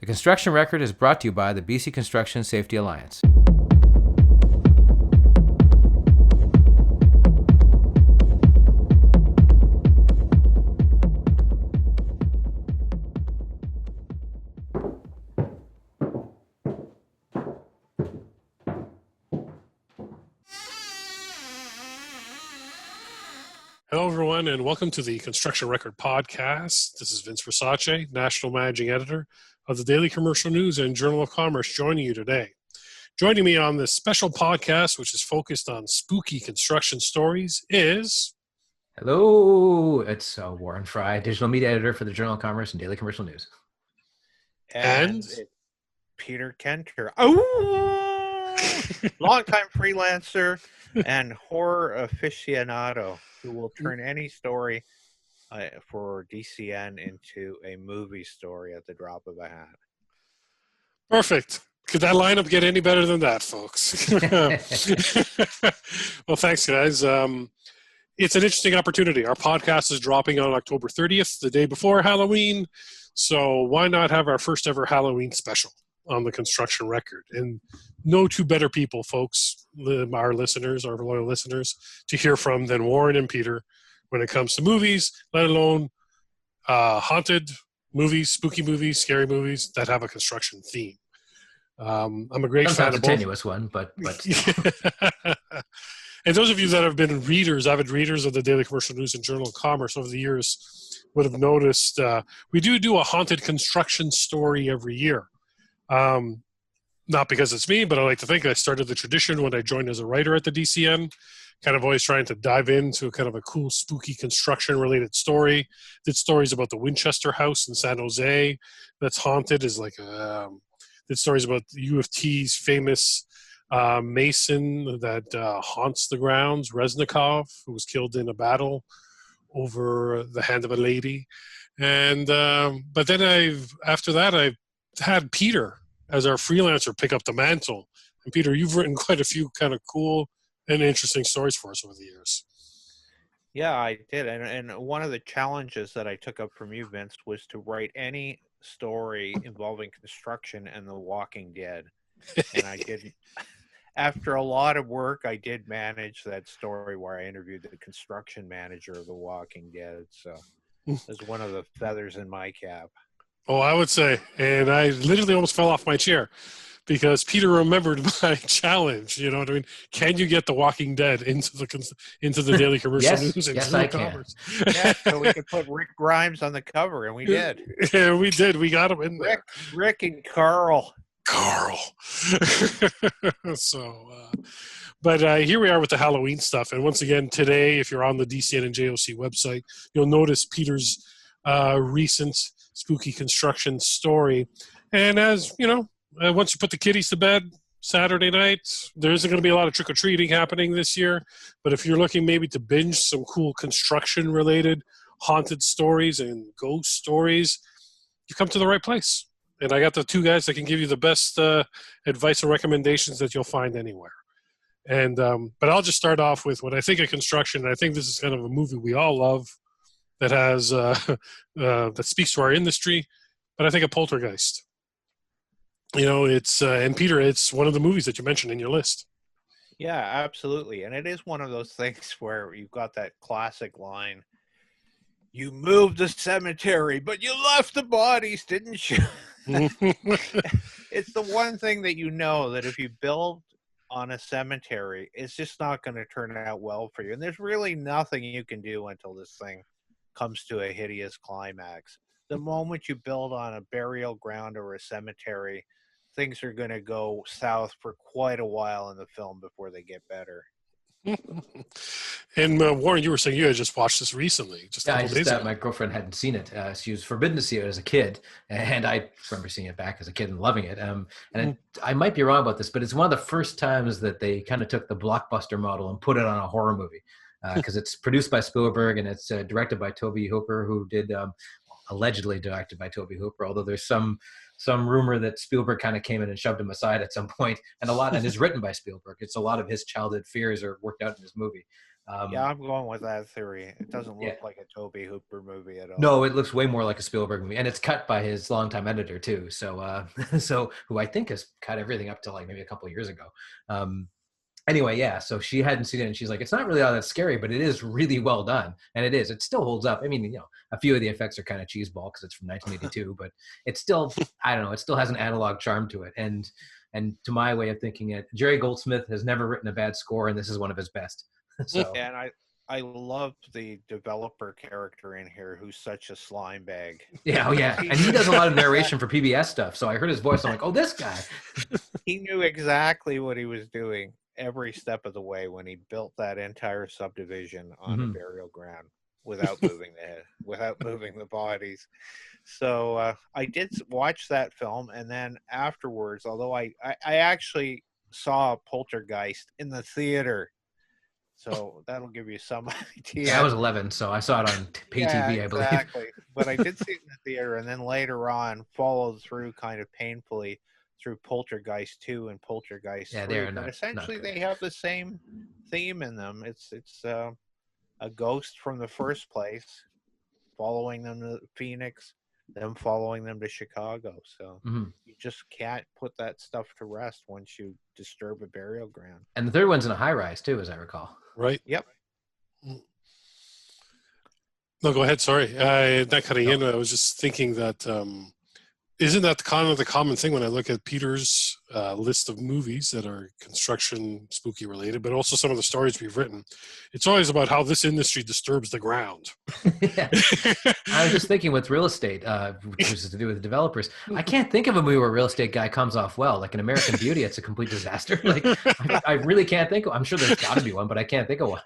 The Construction Record is brought to you by the BC Construction Safety Alliance. Hello, everyone, and welcome to the Construction Record Podcast. This is Vince Versace, National Managing Editor of the Daily Commercial News and Journal of Commerce, joining you today. Joining me on this special podcast, which is focused on spooky construction stories, is... Hello, it's Warren Frey, Digital Media Editor for the Journal of Commerce and Daily Commercial News. And Peter Kenter. Oh! Longtime freelancer and horror aficionado who will turn any story for DCN into a movie story at the drop of a hat. Perfect. Could that lineup get any better than that, folks? Well, thanks, guys. It's an interesting opportunity. Our podcast is dropping on October 30th, the day before Halloween. So why not have our first ever Halloween special on the Construction Record? And no two better people, folks, our listeners, our loyal listeners, to hear from than Warren and Peter when it comes to movies, let alone haunted movies, spooky movies, scary movies that have a construction theme. I'm a great fan of both. Sometimes a tenuous one, but And those of you that have been avid readers of the Daily Commercial News and Journal of Commerce over the years would have noticed we do a haunted construction story every year. Not because it's me, but I like to think I started the tradition when I joined as a writer at the DCN, kind of always trying to dive into kind of a cool, spooky construction-related story. Did stories about the Winchester House in San Jose that's haunted. Did stories about U of T's famous mason that haunts the grounds, Reznikov, who was killed in a battle over the hand of a lady. And but then after that I've had Peter as our freelancer pick up the mantle. And Peter, you've written quite a few kind of cool and interesting stories for us over the years. Yeah, I did. And one of the challenges that I took up from you, Vince, was to write any story involving construction and The Walking Dead. And I didn't. After a lot of work, I did manage that story where I interviewed the construction manager of The Walking Dead. So it was one of the feathers in my cap. Oh, I would say. And I literally almost fell off my chair because Peter remembered my challenge. You know what I mean? Can you get The Walking Dead into the Daily Commercial News and Yes, I Commerce? Yeah, so we could put Rick Grimes on the cover, and we did. Yeah, we did. We got him in there. Rick and Carl. But here we are with the Halloween stuff. And once again, today, if you're on the DCN and JOC website, you'll notice Peter's recent spooky construction story. And as you know, once you put the kiddies to bed Saturday night, there isn't going to be a lot of trick-or-treating happening this year. But if you're looking maybe to binge some cool construction-related haunted stories and ghost stories, you come to the right place. And I got the two guys that can give you the best advice and recommendations that you'll find anywhere. And but I'll just start off with what I think of construction. And I think this is kind of a movie we all love that has that speaks to our industry. But I think of Poltergeist. You know, it's and Peter, it's one of the movies that you mentioned in your list. Yeah, absolutely. And it is one of those things where you've got that classic line, "You moved the cemetery, but you left the bodies, didn't you?" It's the one thing that you know that if you build on a cemetery, it's just not going to turn out well for you. And there's really nothing you can do until this thing comes to a hideous climax. The moment you build on a burial ground or a cemetery, things are going to go south for quite a while in the film before they get better. And Warren, you were saying you had just watched this recently, just a couple days ago. My girlfriend hadn't seen it. She was forbidden to see it as a kid, and I remember seeing it back as a kid and loving it. I might be wrong about this, but it's one of the first times that they kind of took the blockbuster model and put it on a horror movie, because it's produced by Spielberg and it's directed by Tobe Hooper, who did allegedly directed by Tobe Hooper, although there's some rumor that Spielberg kind of came in and shoved him aside at some point, and is written by Spielberg. It's a lot of his childhood fears are worked out in this movie. Yeah, I'm going with that theory. It doesn't Yeah. look like a Tobe Hooper movie at all. No, it looks way more like a Spielberg movie, and it's cut by his longtime editor too. So, so who I think has cut everything up to like maybe a couple of years ago. Anyway, yeah. So she hadn't seen it, and she's like, "It's not really all that scary, but it is really well done, and it is. It still holds up. I mean, a few of the effects are kind of cheeseball because it's from 1982, but it's still, I don't know, it still has an analog charm to it. And to my way of thinking it, Jerry Goldsmith has never written a bad score, and this is one of his best. So, and I love the developer character in here who's such a slime bag. yeah, oh yeah, and he does a lot of narration for PBS stuff. So I heard his voice. I'm like, oh, this guy. He knew exactly what he was doing every step of the way when he built that entire subdivision on a burial ground without moving the bodies. So I did watch that film, and then afterwards, although I actually saw Poltergeist in the theater. So that'll give you some idea. Yeah, I was 11, so I saw it on pay TV, I believe. Exactly. But I did see it in the theater, and then later on followed through kind of painfully through Poltergeist 2 and Poltergeist 3. They're but not, essentially not good. they have the same theme in them. It's a ghost from the first place following them to Phoenix, them following them to Chicago. So you just can't put that stuff to rest once you disturb a burial ground. And the third one's in a high rise too, as I recall. Right. Yep. No, go ahead. Sorry. Not cutting in. I was just thinking that isn't that kind of the common thing when I look at Peter's list of movies that are construction spooky related, but also some of the stories we've written. It's always about how this industry disturbs the ground. Yeah. I was just thinking with real estate, which is to do with the developers. I can't think of a movie where a real estate guy comes off well. Like in American Beauty, it's a complete disaster. Like I really can't think of. I'm sure there's got to be one, but I can't think of one.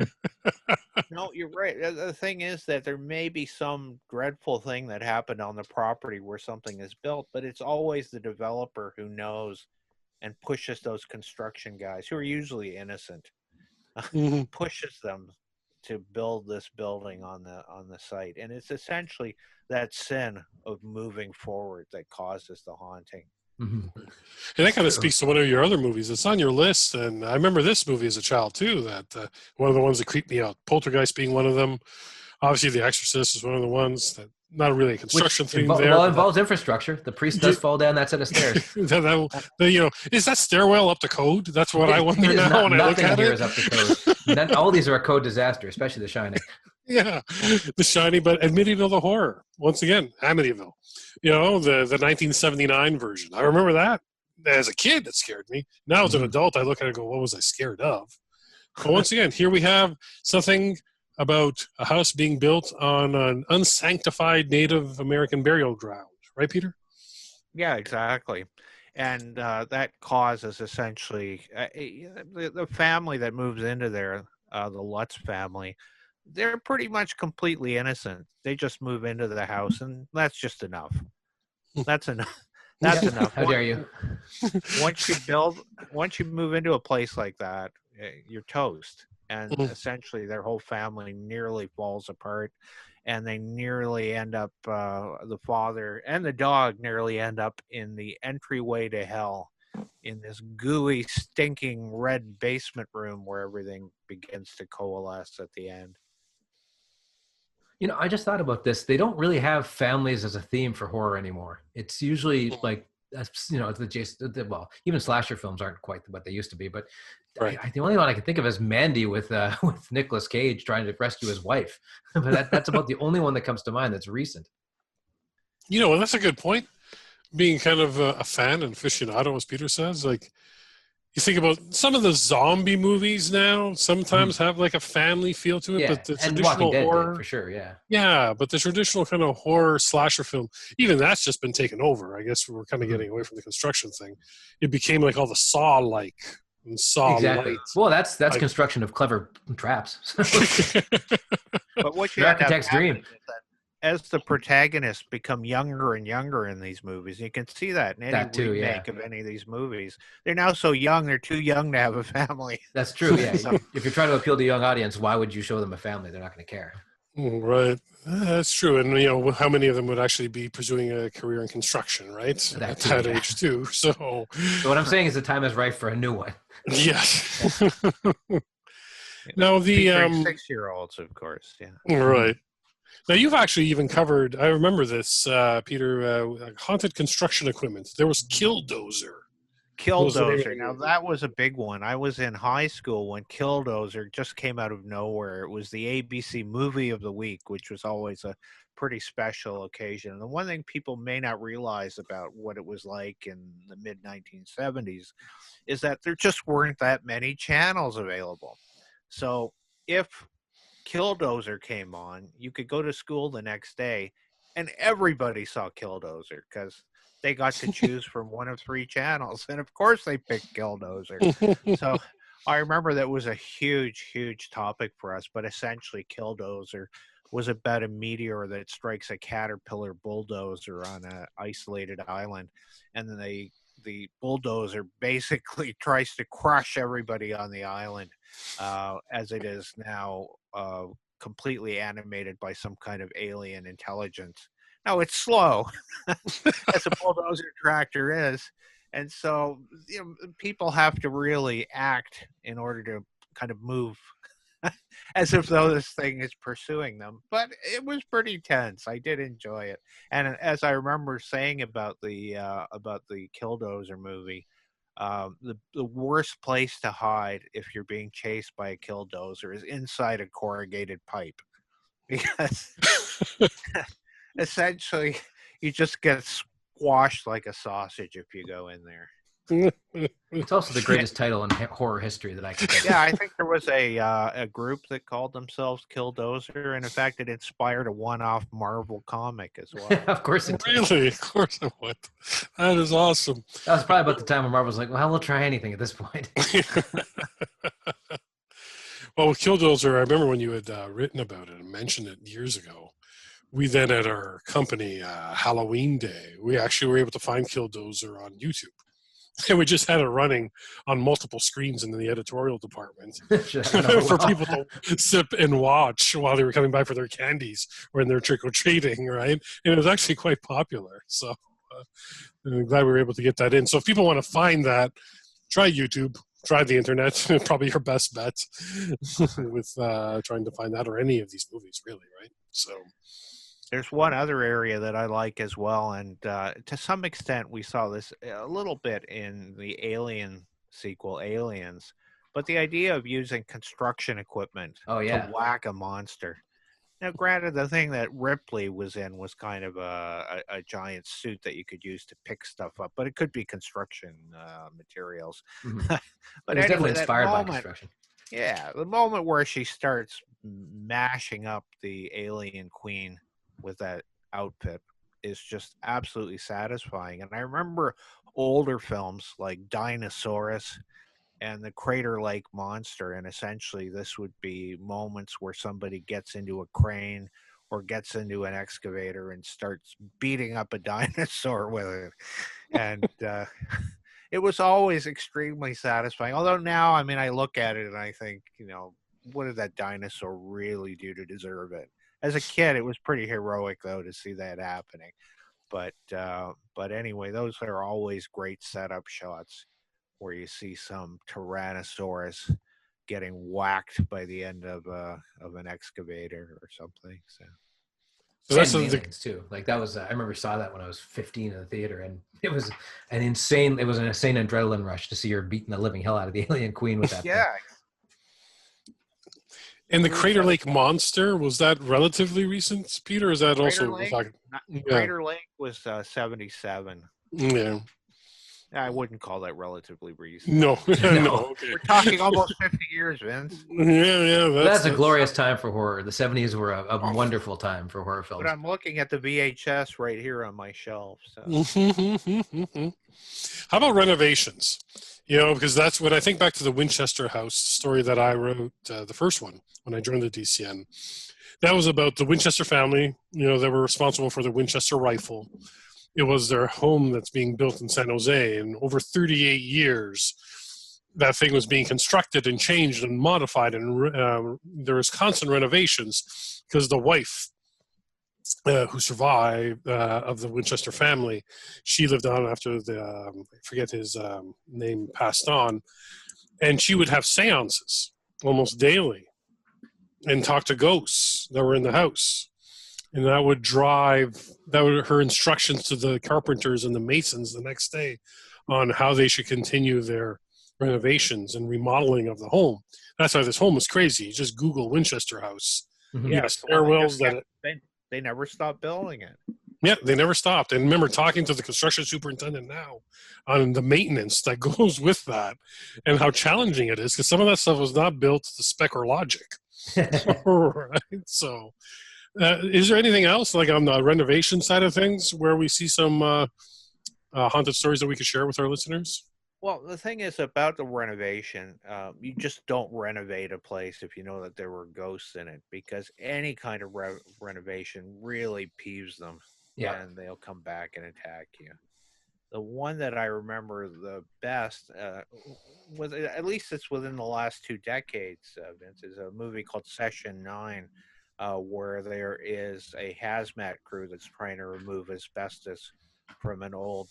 No, you're right. The thing is that there may be some dreadful thing that happened on the property where something is built, but it's always the developer who knows and pushes those construction guys, who are usually innocent, pushes them to build this building on the site. And it's essentially that sin of moving forward that causes the haunting. And that kind of speaks to one of your other movies. It's on your list, and I remember this movie as a child too. That one of the ones that creeped me out. Poltergeist being one of them. Obviously, The Exorcist is one of the ones that not really a construction thing there. Well, it involves infrastructure. The priest does fall down that set of stairs. Is that stairwell up to code? That's what I wonder now when I look at it. Nothing here is up to code. All these are a code disaster, especially The Shining. Yeah, The Shining, but Amityville the Horror. Once again, Amityville. The 1979 version. I remember that. As a kid, it scared me. Now as an adult, I look at it and go, what was I scared of? But once again, here we have something about a house being built on an unsanctified Native American burial ground. Right, Peter? Yeah, exactly. And that causes essentially the family that moves into there, the Lutz family, they're pretty much completely innocent. They just move into the house, and that's just enough. That's enough. That's enough. How dare you? Once you move into a place like that, you're toast. And essentially their whole family nearly falls apart, and they nearly end up, the father and the dog nearly end up in the entryway to hell, in this gooey, stinking red basement room where everything begins to coalesce at the end. I just thought about this. They don't really have families as a theme for horror anymore. It's usually like, well, even slasher films aren't quite what they used to be. But right. The only one I can think of is Mandy with Nicolas Cage trying to rescue his wife. But that's about the only one that comes to mind that's recent. That's a good point. Being kind of a fan and aficionado, as Peter says, like, you think about some of the zombie movies now sometimes have like a family feel to it, but the traditional horror, for sure, yeah. Yeah, but the traditional kind of horror slasher film, even that's just been taken over. I guess we're kind of getting away from the construction thing. It became like all the Saw-like and Saw-like. Exactly. Well, that's construction of clever traps. But what you the architect's dream. As the protagonists become younger and younger in these movies, you can see that in any remake of any of these movies. They're now so young, they're too young to have a family. That's true, yeah. If you're trying to appeal to a young audience, why would you show them a family? They're not going to care. Right. That's true. And, how many of them would actually be pursuing a career in construction, right? At that age, too. So what I'm saying is the time is right for a new one. Yes. Now the Featuring 6-year-olds, of course. Yeah. right. Now you've actually even covered. I remember this, Peter. Haunted construction equipment. There was Killdozer. Killdozer. Now that was a big one. I was in high school when Killdozer just came out of nowhere. It was the ABC movie of the week, which was always a pretty special occasion. And the one thing people may not realize about what it was like in the mid 1970s is that there just weren't that many channels available. So if Killdozer came on, you could go to school the next day and everybody saw Killdozer because they got to choose from one of 3 channels. And of course they picked Killdozer. So I remember that was a huge, huge topic for us, but essentially Killdozer was about a meteor that strikes a caterpillar bulldozer on an isolated island. And then the bulldozer basically tries to crush everybody on the island, as it is now completely animated by some kind of alien intelligence. Now it's slow, as a bulldozer tractor is, and so people have to really act in order to kind of move as if though this thing is pursuing them. But it was pretty tense. I did enjoy it, and as I remember saying about the Killdozer movie, the worst place to hide if you're being chased by a Killdozer is inside a corrugated pipe, because essentially you just get squashed like a sausage if you go in there. It's also the greatest title in horror history that I can think of. Yeah, I think there was a group that called themselves Killdozer, and in fact, it inspired a one-off Marvel comic as well. Of course it did. Really? Of course it would. That is awesome. That was probably about the time when Marvel was like, well, we'll try anything at this point. Well, with Killdozer, I remember when you had written about it and mentioned it years ago. We then, at our company, Halloween Day, we actually were able to find Killdozer on YouTube. And we just had it running on multiple screens in the editorial department for people to sip and watch while they were coming by for their candies or in their trick-or-treating, right? And it was actually quite popular. So I'm glad we were able to get that in. So if people want to find that, try YouTube, try the internet. Probably your best bet with trying to find that, or any of these movies, really, right? So there's one other area that I like as well, and to some extent we saw this a little bit in the Alien sequel, Aliens, but the idea of using construction equipment to whack a monster. Now, granted, the thing that Ripley was in was kind of a giant suit that you could use to pick stuff up, but it could be construction materials. Mm-hmm. But it was anyway, definitely inspired by moment, construction. Yeah, the moment where she starts mashing up the alien queen with that outfit is just absolutely satisfying. And I remember older films like Dinosaurus and the Crater Lake Monster, and essentially this would be moments where somebody gets into a crane or gets into an excavator and starts beating up a dinosaur with it. And it was always extremely satisfying. Although now, I mean, I look at it and I think, what did that dinosaur really do to deserve it? As a kid, it was pretty heroic, though, to see that happening. But anyway, those are always great setup shots where you see some Tyrannosaurus getting whacked by the end of an excavator or something. So that's aliens too. Like that was, I remember saw that when I was 15 in the theater, and it was an insane adrenaline rush to see her beating the living hell out of the alien queen with that. Yeah. Thing. And the Crater Lake Monster, was that relatively recent, Peter? Is that Crater also? Lake? Crater Lake was 77. Yeah. I wouldn't call that relatively recent. No. No. Okay. We're talking almost 50 years, Vince. Yeah. That's a glorious time for horror. The 70s were a wonderful time for horror films. But I'm looking at the VHS right here on my shelf. So. How about renovations? Because that's when I think back to the Winchester House story that I wrote, the first one, when I joined the DCN. That was about the Winchester family, that were responsible for the Winchester rifle. It was their home that's being built in San Jose, and over 38 years, that thing was being constructed and changed and modified, and there was constant renovations because the wife who survived of the Winchester family, she lived on after I forget his name, passed on, and she would have seances almost daily and talk to ghosts that were in the house. And that would her instructions to the carpenters and the masons the next day on how they should continue their renovations and remodeling of the home. That's why this home was crazy. You just Google Winchester House. Mhm. Yeah, Stairwells that they never stopped building it. Yeah, they never stopped. And remember talking to the construction superintendent now on the maintenance that goes with that and how challenging it is, because some of that stuff was not built to spec or logic. Right. So, is there anything else, like on the renovation side of things, where we see some haunted stories that we could share with our listeners? Well, the thing is about the renovation, you just don't renovate a place if you know that there were ghosts in it, because any kind of renovation really peeves them, and they'll come back and attack you. The one that I remember the best was, at least it's within the last 2 decades, Vince, is a movie called Session 9, where there is a hazmat crew that's trying to remove asbestos from an old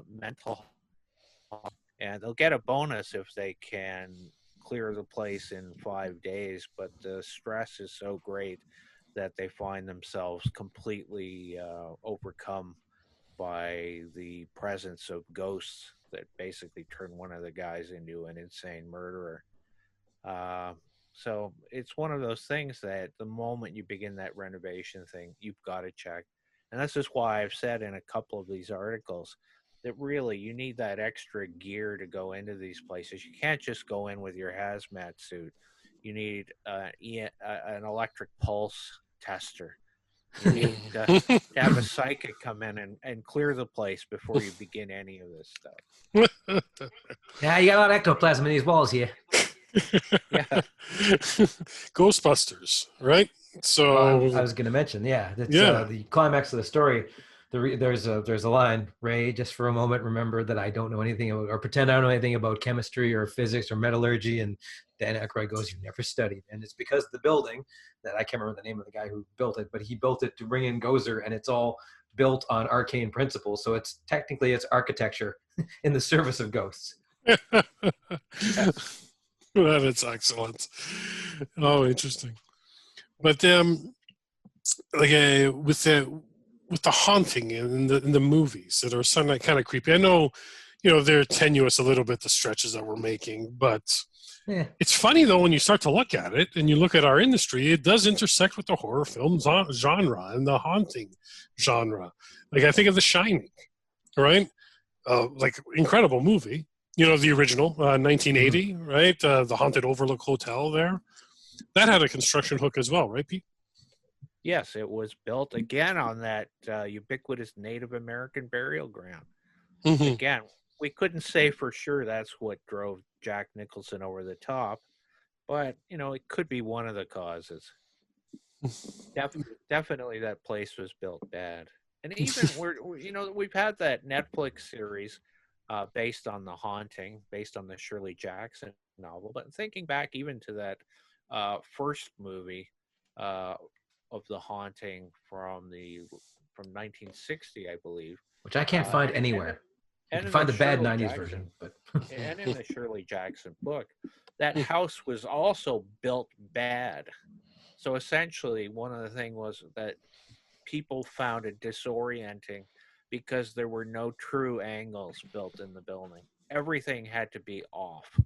mental hospital. And they'll get a bonus if they can clear the place in 5 days, but the stress is so great that they find themselves completely overcome by the presence of ghosts that basically turn one of the guys into an insane murderer. So it's one of those things that the moment you begin that renovation thing, you've got to check. And that's just why I've said in a couple of these articles that really you need that extra gear to go into these places. You can't just go in with your hazmat suit. You need an electric pulse tester. You need to have a psychic come in and clear the place before you begin any of this stuff. Yeah, you got a lot of ectoplasm in these walls here. Yeah. Ghostbusters, right? So I was going to mention, the climax of the story. There's a line, Ray, just for a moment, remember that I don't know anything about, or pretend I don't know anything about chemistry or physics or metallurgy. And Dan Aykroyd goes, you never studied. And it's because the building, that I can't remember the name of the guy who built it, but he built it to bring in Gozer, and it's all built on arcane principles. So it's architecture in the service of ghosts. That is excellent. Oh, interesting. But with the haunting in the movies that are kind of creepy. I know, they're tenuous a little bit, the stretches that we're making, but it's funny though when you start to look at it and you look at our industry, it does intersect with the horror film genre and the haunting genre. Like I think of The Shining, right? Like incredible movie. The original, 1980, right? The Haunted Overlook Hotel there. That had a construction hook as well, right, Pete? Yes, it was built again on that ubiquitous Native American burial ground. Mm-hmm. Again, we couldn't say for sure that's what drove Jack Nicholson over the top, but, it could be one of the causes. Definitely that place was built bad. And even, we've had that Netflix series based on The Haunting, based on the Shirley Jackson novel, but thinking back even to that first movie, of The Haunting from 1960, I believe, which I can't find anywhere. You can find the bad Shirley 90s Jackson version, but and in the Shirley Jackson book, that house was also built bad. So essentially, one of the things was that people found it disorienting because there were no true angles built in the building. Everything had to be off,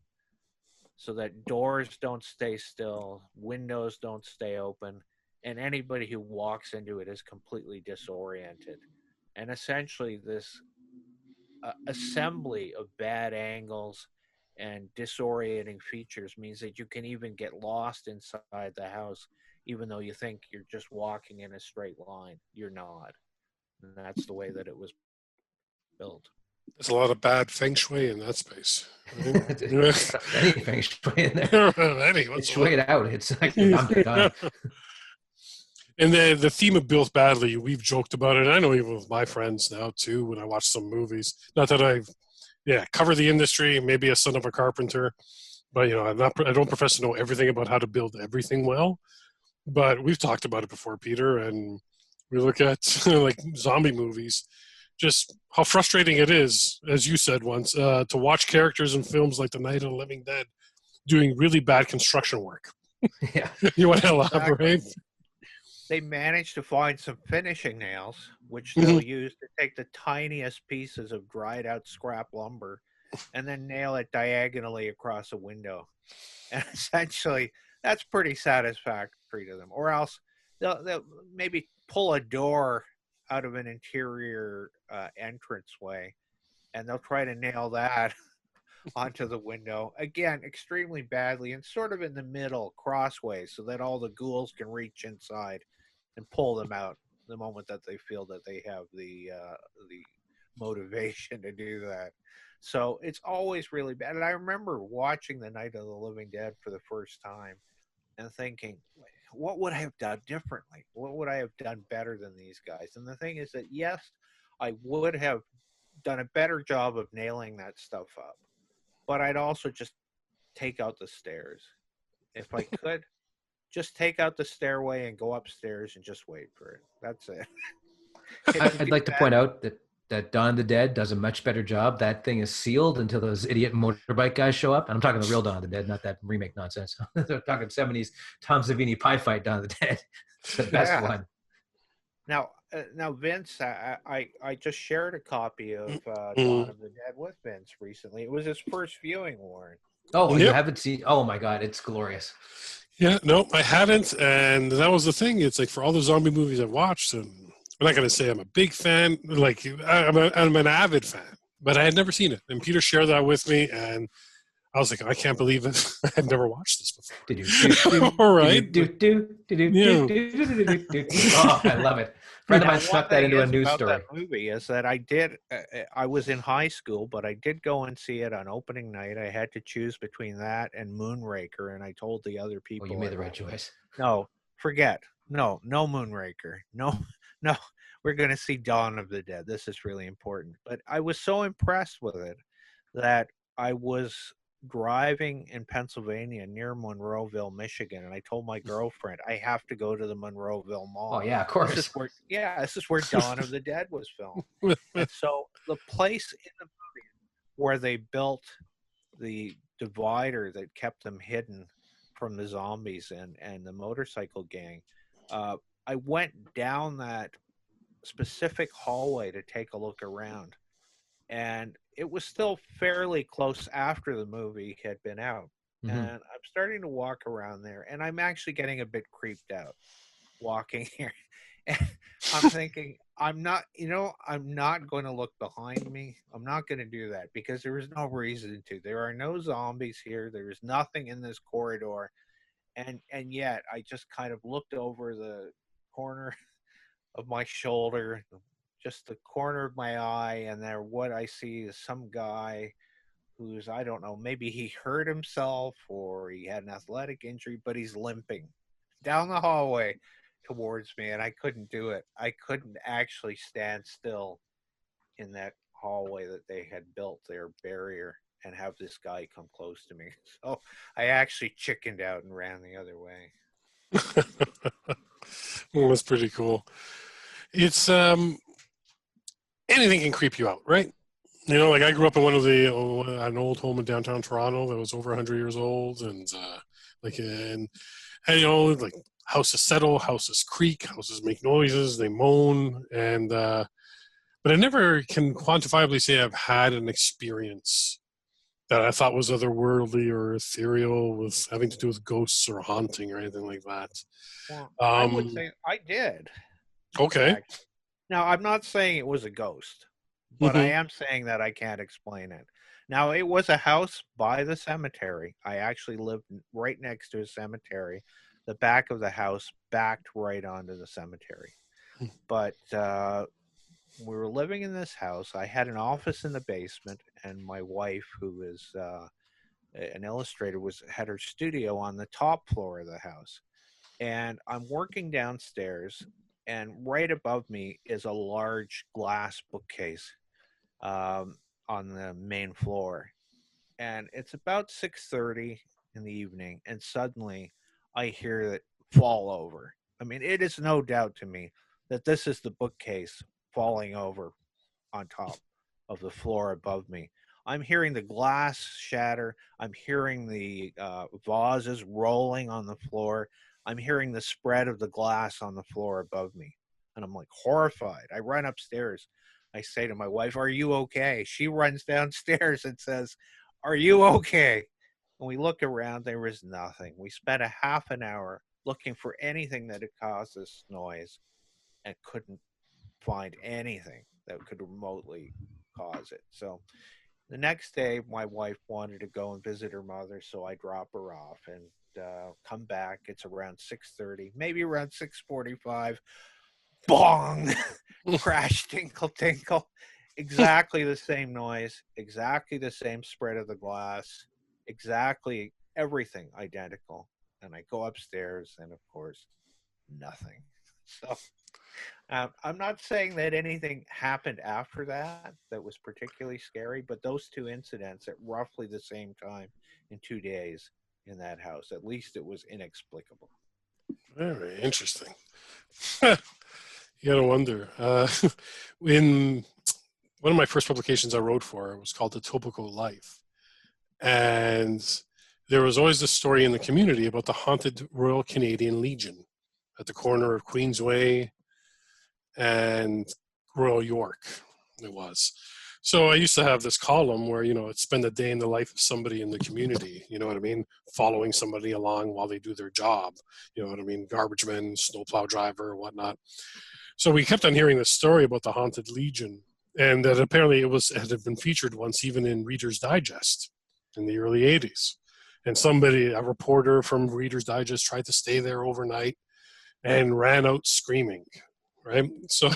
so that doors don't stay still, windows don't stay open, and anybody who walks into it is completely disoriented. And essentially this assembly of bad angles and disorienting features means that you can even get lost inside the house, even though you think you're just walking in a straight line. You're not. And that's the way that it was built. There's a lot of bad feng shui in that space. Any feng shui in there. It's shui it out. It's like, I'm done. And the theme of built badly, we've joked about it. I know even with my friends now too, when I watch some movies. Not that I've cover the industry, maybe a son of a carpenter, but I don't profess to know everything about how to build everything well. But we've talked about it before, Peter, and we look at like zombie movies, just how frustrating it is, as you said once, to watch characters in films like The Night of the Living Dead doing really bad construction work. Yeah. You want to Exactly. elaborate? They managed to find some finishing nails, which Mhm. they'll use to take the tiniest pieces of dried out scrap lumber and then nail it diagonally across a window. And essentially, that's pretty satisfactory to them. Or else they'll maybe pull a door out of an interior entranceway, and they'll try to nail that onto the window. Again, extremely badly and sort of in the middle, crossways, so that all the ghouls can reach inside and pull them out the moment that they feel that they have the motivation to do that. So it's always really bad. And I remember watching The Night of the Living Dead for the first time and thinking, what would I have done differently? What would I have done better than these guys? And the thing is that, yes, I would have done a better job of nailing that stuff up, but I'd also just take out the stairs. If I could, just take out the stairway and go upstairs and just wait for it. That's it. I'd like to point out that Dawn of the Dead does a much better job. That thing is sealed until those idiot motorbike guys show up. And I'm talking the real Dawn of the Dead, not that remake nonsense. They're talking 70s Tom Savini pie fight Dawn of the Dead. It's the best one. Now, Vince, I just shared a copy of Dawn of the Dead with Vince recently. It was his first viewing, Warren. Oh, Yep. You haven't seen? Oh my God, it's glorious. Yeah, no, I haven't, and that was the thing. It's like for all the zombie movies I've watched, and I'm not going to say I'm a big fan. Like I'm an avid fan, but I had never seen it. And Peter shared that with me, and I was like, I can't believe it. I had never watched this before. All right. Oh, I love it. A friend of mine snuck that into a news story. That movie is that I was in high school, but I did go and see it on opening night. I had to choose between that and Moonraker, and I told the other people. Oh, you made the right choice. No, forget. No Moonraker. No. We're going to see Dawn of the Dead. This is really important. But I was so impressed with it that I was driving in Pennsylvania near Monroeville, Michigan, and I told my girlfriend I have to go to the Monroeville Mall. Oh yeah, of course. This is where Dawn of the Dead was filmed. And so the place in the movie where they built the divider that kept them hidden from the zombies and the motorcycle gang, I went down that specific hallway to take a look around, and it was still fairly close after the movie had been out. Mm-hmm. And I'm starting to walk around there, and I'm actually getting a bit creeped out walking here. And I'm thinking, I'm not going to look behind me. I'm not going to do that because there is no reason to. There are no zombies here. There is nothing in this corridor. And yet I just kind of looked over the corner of my shoulder, just the corner of my eye, and there what I see is some guy who's, I don't know, maybe he hurt himself or he had an athletic injury, but he's limping down the hallway towards me, and I couldn't do it. I couldn't actually stand still in that hallway that they had built, their barrier, and have this guy come close to me. So I actually chickened out and ran the other way. Well, that's pretty cool. It's anything can creep you out, right? You know, like I grew up in an old home in downtown Toronto that was over 100 years old, and you know, like houses settle, houses creak, houses make noises, they moan, and but I never can quantifiably say I've had an experience that I thought was otherworldly or ethereal with having to do with ghosts or haunting or anything like that. Well, I would say I did. Okay. Now, I'm not saying it was a ghost, but I am saying that I can't explain it. Now, it was a house by the cemetery. I actually lived right next to a cemetery. The back of the house backed right onto the cemetery. But we were living in this house. I had an office in the basement, and my wife, who is an illustrator, had her studio on the top floor of the house. And I'm working downstairs, and right above me is a large glass bookcase on the main floor. And it's about 6:30 in the evening, and suddenly I hear it fall over. I mean, it is no doubt to me that this is the bookcase falling over on top of the floor above me. I'm hearing the glass shatter. I'm hearing the vases rolling on the floor. I'm hearing the spread of the glass on the floor above me. And I'm like horrified. I run upstairs. I say to my wife, "Are you okay?" She runs downstairs and says, "Are you okay?" And we look around. There was nothing. We spent a half an hour looking for anything that had caused this noise and couldn't find anything that could remotely cause it. So the next day, my wife wanted to go and visit her mother, so I drop her off and come back. It's around 6:30, maybe around 6:45. Bong! Crash, tinkle, tinkle. Exactly the same noise, exactly the same spread of the glass, exactly everything identical. And I go upstairs, and of course, nothing. So I'm not saying that anything happened after that that was particularly scary, but those two incidents at roughly the same time in 2 days in that house, at least it was inexplicable. Very interesting. You gotta wonder. In one of my first publications I wrote for was called The Topical Life. And there was always this story in the community about the haunted Royal Canadian Legion at the corner of Queensway and Royal York, it was. So I used to have this column where, I'd spend a day in the life of somebody in the community, you know what I mean? Following somebody along while they do their job, you know what I mean? Garbage man, snowplow driver, whatnot. So we kept on hearing this story about the Haunted Legion, and that apparently it had been featured once even in Reader's Digest in the early 80s. And a reporter from Reader's Digest tried to stay there overnight and ran out screaming, right? So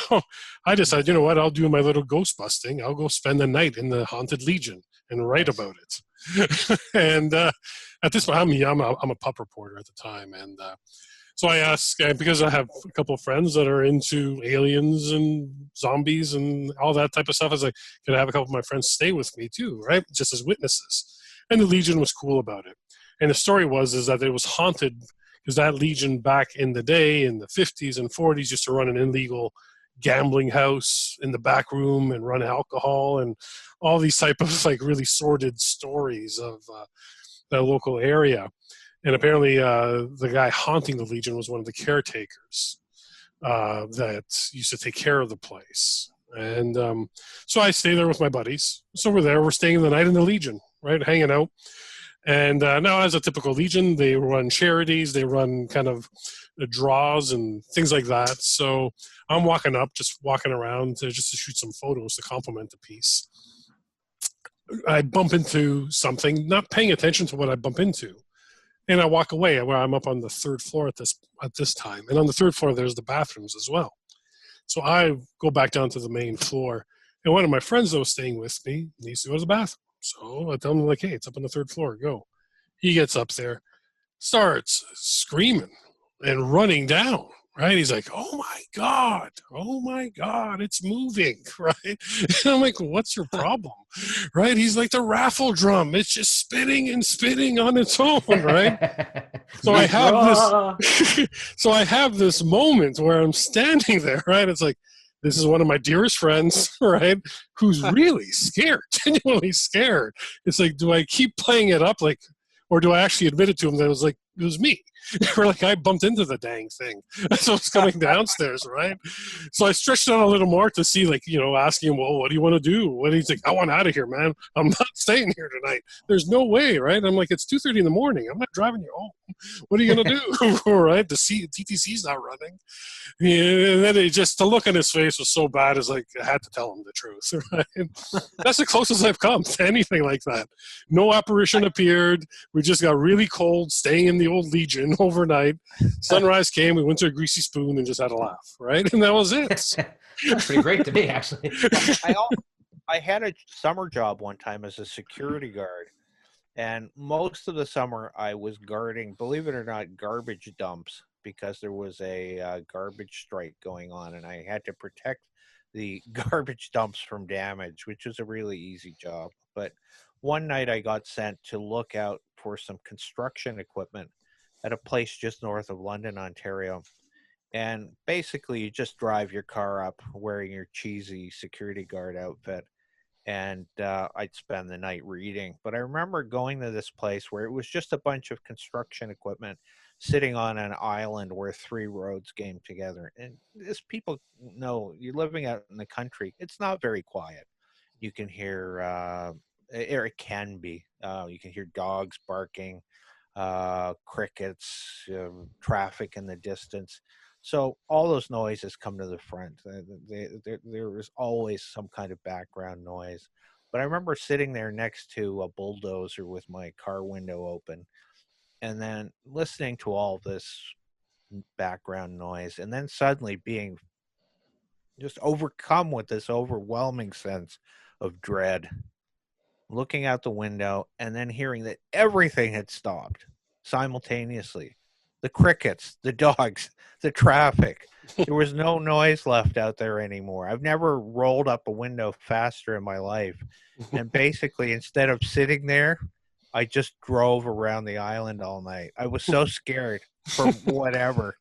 I decided, you know what, I'll do my little ghost busting. I'll go spend the night in the Haunted Legion and write about it. And at this point, I'm a pup reporter at the time, and so I asked, because I have a couple of friends that are into aliens and zombies and all that type of stuff, I was like, can I have a couple of my friends stay with me too, right? Just as witnesses. And the Legion was cool about it. And the story is that it was haunted because that Legion back in the day, in the 50s and 40s, used to run an illegal gambling house in the back room and run alcohol and all these type of like really sordid stories of the local area. And apparently the guy haunting the Legion was one of the caretakers that used to take care of the place. And so I stay there with my buddies. So we're staying the night in the Legion, right, hanging out. And now, as a typical Legion, they run charities, they run kind of draws and things like that. So I'm walking around just to shoot some photos to compliment the piece. I bump into something, not paying attention to what I bump into. And I walk away where I'm up on the third floor at this time. And on the third floor, there's the bathrooms as well. So I go back down to the main floor. And one of my friends that was staying with me needs to go to the bathroom. So I tell him, like, hey, it's up on the third floor. Go. He gets up there, starts screaming and running down. Right? He's like, oh my God, it's moving, right? And I'm like, what's your problem? Right? He's like, the raffle drum, it's just spinning and spinning on its own, right? So I have this moment where I'm standing there, right? It's like, this is one of my dearest friends, right? Who's really scared, genuinely scared. It's like, do I keep playing it up like, or do I actually admit it to him that it was me? Or like I bumped into the dang thing. So it's coming downstairs, right? So I stretched out a little more to see, like, asking him, well, what do you want to do? What he's like, I want out of here, man. I'm not staying here tonight. There's no way, right? I'm like, it's 2:30 in the morning. I'm not driving you home. What are you going to do? Right? The TTC's not running. And then to look on his face was so bad, it's like, I had to tell him the truth, right? That's the closest I've come to anything like that. No apparition appeared. We just got really cold, staying in the old Legion overnight. Sunrise came, we went to a Greasy Spoon and just had a laugh, right? And that was it. That's pretty great to me, actually. I had a summer job one time as a security guard, and most of the summer I was guarding, believe it or not, garbage dumps, because there was a garbage strike going on, and I had to protect the garbage dumps from damage, which was a really easy job. But one night I got sent to look out for some construction equipment at a place just north of London, Ontario. And basically you just drive your car up wearing your cheesy security guard outfit, and I'd spend the night reading. But I remember going to this place where it was just a bunch of construction equipment sitting on an island where three roads came together. And as people know, you're living out in the country, it's not very quiet. You can hear, or it can be, you can hear dogs barking, crickets, traffic in the distance. So all those noises come to the front. There was always some kind of background noise. But I remember sitting there next to a bulldozer with my car window open, and then listening to all this background noise, and then suddenly being just overcome with this overwhelming sense of dread, looking out the window and then hearing that everything had stopped simultaneously. The crickets, the dogs, the traffic. There was no noise left out there anymore. I've never rolled up a window faster in my life. And basically, instead of sitting there, I just drove around the island all night. I was so scared for whatever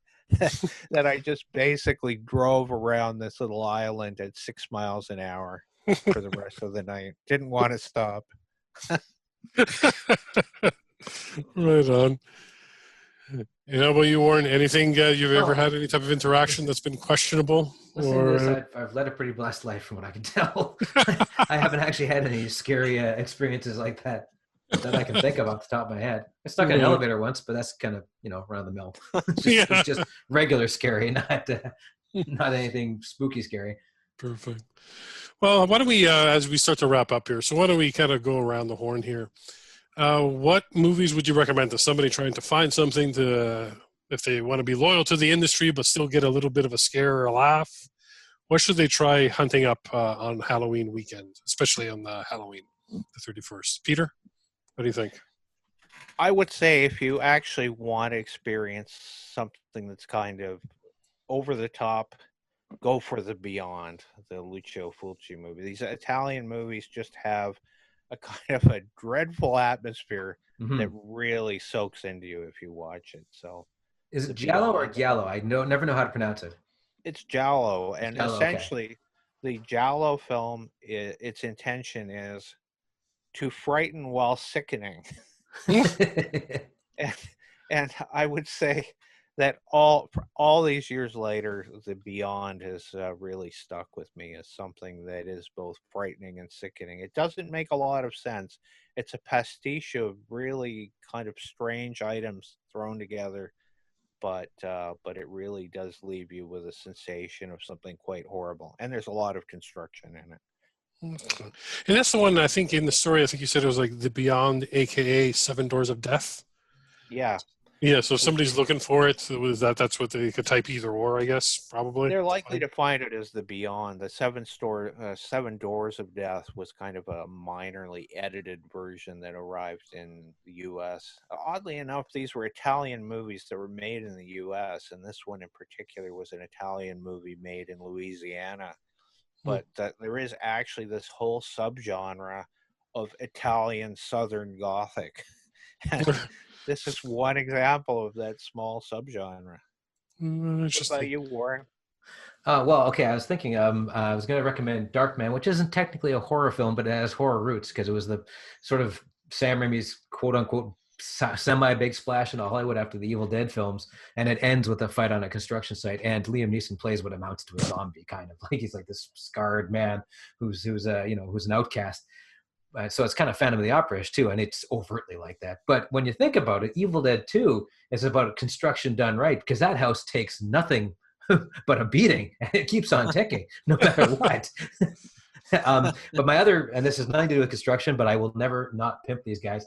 that I just basically drove around this little island at 6 miles an hour for the rest of the night. Didn't want to stop. Right on. And how about you, Warren? Anything you've ever had any type of interaction that's been questionable? Listening to this, I've led a pretty blessed life from what I can tell. I haven't actually had any scary experiences like that I can think of off the top of my head. I stuck in an elevator once, but that's kind of, around the mill. It's just regular scary, not anything spooky scary. Perfect. Well, why don't we, as we start to wrap up here, so why don't we kind of go around the horn here? What movies would you recommend to somebody trying to find something to, if they want to be loyal to the industry but still get a little bit of a scare or a laugh? What should they try hunting up on Halloween weekend, especially on the Halloween, the 31st? Peter, what do you think? I would say if you actually want to experience something that's kind of over the top, go for The Beyond, the Lucio Fulci movie. These Italian movies just have a kind of a dreadful atmosphere that really soaks into you if you watch it. So, is it Giallo or Giallo? I never know how to pronounce it. It's Giallo, and Giallo, essentially, the Giallo film, its intention is to frighten while sickening. and I would say that all these years later, The Beyond has really stuck with me as something that is both frightening and sickening. It doesn't make a lot of sense. It's a pastiche of really kind of strange items thrown together, but it really does leave you with a sensation of something quite horrible. And there's a lot of construction in it. Okay. And that's the one, I think, in the story, I think you said it was like The Beyond, a.k.a. Seven Doors of Death. Yeah. Yeah, so if somebody's looking for it, that's what they could type either or, I guess, probably. They're likely to find it as The Beyond. The Seven Doors of Death was kind of a minorly edited version that arrived in the U.S. Oddly enough, these were Italian movies that were made in the U.S., and this one in particular was an Italian movie made in Louisiana. But there is actually this whole subgenre of Italian Southern Gothic. This is one example of that small subgenre. What about you, Warren? Well, okay, I was thinking I was going to recommend Darkman, which isn't technically a horror film, but it has horror roots because it was the sort of Sam Raimi's quote-unquote semi-big splash into Hollywood after the Evil Dead films, and it ends with a fight on a construction site, and Liam Neeson plays what amounts to a zombie, kind of. Like he's like this scarred man who's an outcast. So it's kind of Phantom of the Opera-ish too, and it's overtly like that. But when you think about it, Evil Dead 2 is about construction done right, because that house takes nothing but a beating, and it keeps on ticking no matter what. But my other, and this has nothing to do with construction, but I will never not pimp these guys.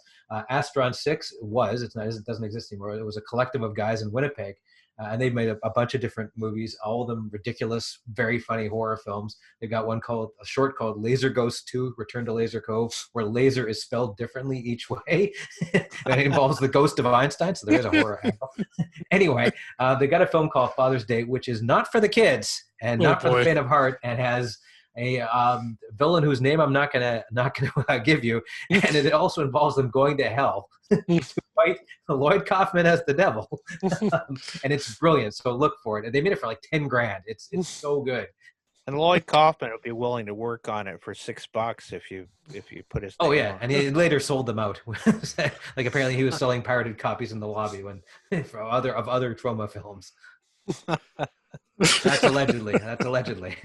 Astron 6 it doesn't exist anymore. It was a collective of guys in Winnipeg. And they've made a bunch of different movies, all of them ridiculous, very funny horror films. They've got a short called Laser Ghost 2, Return to Laser Cove, where laser is spelled differently each way. And it involves the ghost of Einstein, so there is a horror angle. Anyway, they got a film called Father's Day, which is not for the kids and not for the faint of heart, and has a villain whose name I'm not gonna give you, and it also involves them going to hell to fight Lloyd Kaufman as the devil, and it's brilliant. So look for it. They made it for like $10,000. It's so good. And Lloyd Kaufman would be willing to work on it for $6 if you put his name Oh yeah, on and it. he later sold them out. Like apparently he was selling pirated copies in the lobby for other Troma films. That's allegedly.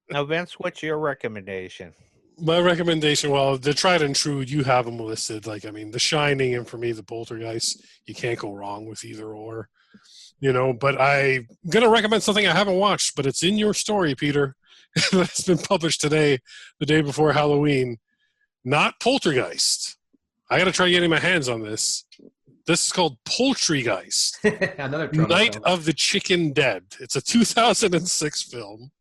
Now, Vince, what's your recommendation? My recommendation, well, the tried and true, you have them listed. Like, I mean, The Shining and for me, The Poltergeist, you can't go wrong with either or. But I'm going to recommend something I haven't watched, but it's in your story, Peter. That's been published today, the day before Halloween. Not Poltergeist. I got to try getting my hands on this. This is called Poultrygeist. Another Night film. of the Chicken Dead. It's a 2006 film.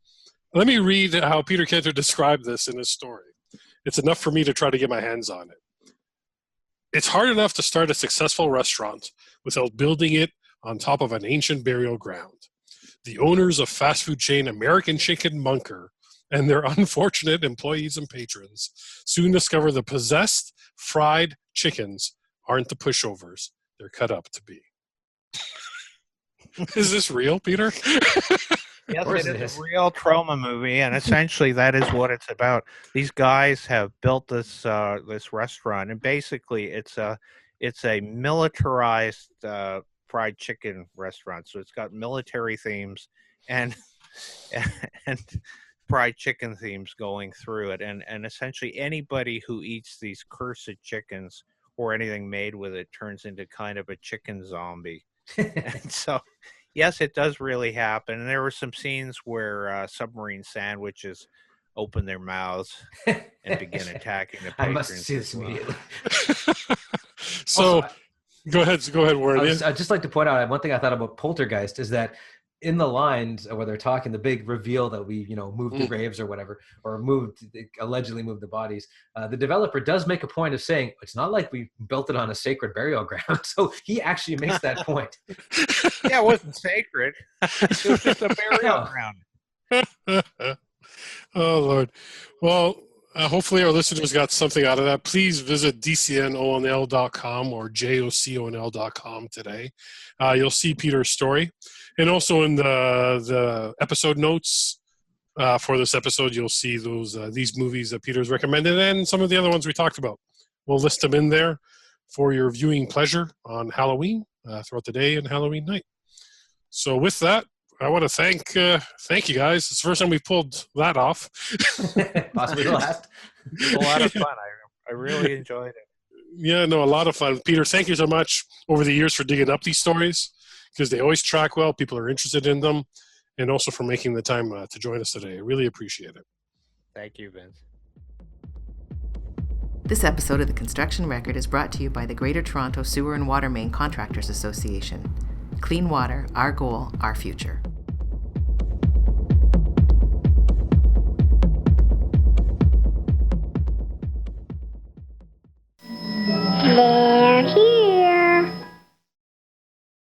Let me read how Peter Kenter described this in his story. It's enough for me to try to get my hands on it. It's hard enough to start a successful restaurant without building it on top of an ancient burial ground. The owners of fast food chain American Chicken Bunker and their unfortunate employees and patrons soon discover the possessed fried chickens aren't the pushovers they're cut up to be. Is this real, Peter? Yes, it is a real Troma movie, and essentially that is what it's about. These guys have built this restaurant, and basically it's a militarized fried chicken restaurant. So it's got military themes and fried chicken themes going through it, and essentially anybody who eats these cursed chickens or anything made with it turns into kind of a chicken zombie. And so, yes, it does really happen. And there were some scenes where submarine sandwiches open their mouths and begin attacking the patrons. I must see this immediately. So, also, go ahead, Warren. I'd just like to point out one thing I thought about Poltergeist is that in the lines where they're talking, the big reveal that we, moved the graves or whatever, or allegedly moved the bodies, the developer does make a point of saying, it's not like we built it on a sacred burial ground. So he actually makes that point. Yeah, it wasn't sacred. It was just a burial ground. Oh, Lord. Well, hopefully our listeners got something out of that. Please visit dcnonl.com or joconl.com today. You'll see Peter's story. And also in the episode notes for this episode, you'll see these movies that Peter's recommended and some of the other ones we talked about. We'll list them in there for your viewing pleasure on Halloween, throughout the day and Halloween night. So with that, I want to thank you guys. It's the first time we've pulled that off. Possibly the last. A lot of fun. I really enjoyed it. Yeah, no, a lot of fun. Peter, thank you so much over the years for digging up these stories, because they always track well. People are interested in them, and also for making the time to join us today. I really appreciate it. Thank you, Vince. This episode of The Construction Record is brought to you by the Greater Toronto Sewer and Water Main Contractors Association. Clean water, our goal, our future. There he